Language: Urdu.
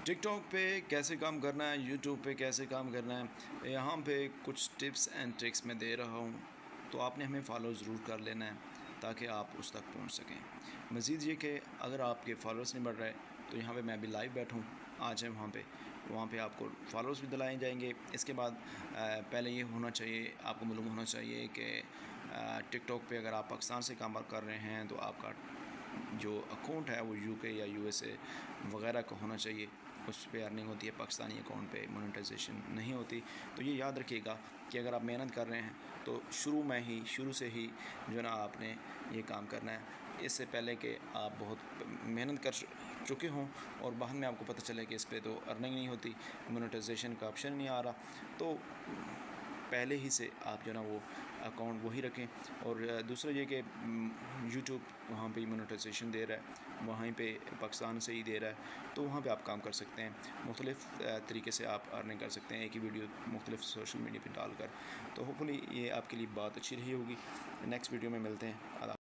ٹک ٹاک پہ کیسے کام کرنا ہے، یوٹیوب پہ کیسے کام کرنا ہے، یہاں پہ کچھ ٹپس اینڈ ٹرکس میں دے رہا ہوں، تو آپ نے ہمیں فالو ضرور کر لینا ہے تاکہ آپ اس تک پہنچ سکیں۔ مزید یہ کہ اگر آپ کے فالوورس نہیں بڑھ رہے تو یہاں پہ میں بھی لائیو بیٹھوں، آ جائیں وہاں پہ آپ کو فالوورس بھی دلائے جائیں گے۔ اس کے بعد پہلے یہ ہونا چاہیے، آپ کو معلوم ہونا چاہیے کہ ٹک ٹاک پہ اگر آپ پاکستان سے کام کر رہے ہیں تو آپ کا جو اکاؤنٹ ہے وہ یو کے یا یو ایس اے وغیرہ کا ہونا چاہیے، اس پہ ارننگ ہوتی ہے، پاکستانی اکاؤنٹ پہ مونیٹائزیشن نہیں ہوتی۔ تو یہ یاد رکھیے گا کہ اگر آپ محنت کر رہے ہیں تو شروع سے ہی جو ہے نا آپ نے یہ کام کرنا ہے، اس سے پہلے کہ آپ بہت محنت کر چکے ہوں اور بعد میں آپ کو پتہ چلے کہ اس پہ تو ارننگ نہیں ہوتی، مونیٹائزیشن کا آپشن نہیں آ رہا، تو پہلے ہی سے آپ جو ہے نا وہ اکاؤنٹ وہی رکھیں۔ اور دوسرا یہ کہ یوٹیوب وہاں پہ مونیٹائزیشن دے رہا ہے، وہیں پہ پاکستان سے ہی دے رہا ہے، تو وہاں پہ آپ کام کر سکتے ہیں، مختلف طریقے سے آپ ارننگ کر سکتے ہیں ایک ہی ویڈیو مختلف سوشل میڈیا پہ ڈال کر۔ تو ہوپفلی یہ آپ کے لیے بات اچھی رہی ہوگی۔ نیکسٹ ویڈیو میں ملتے ہیں۔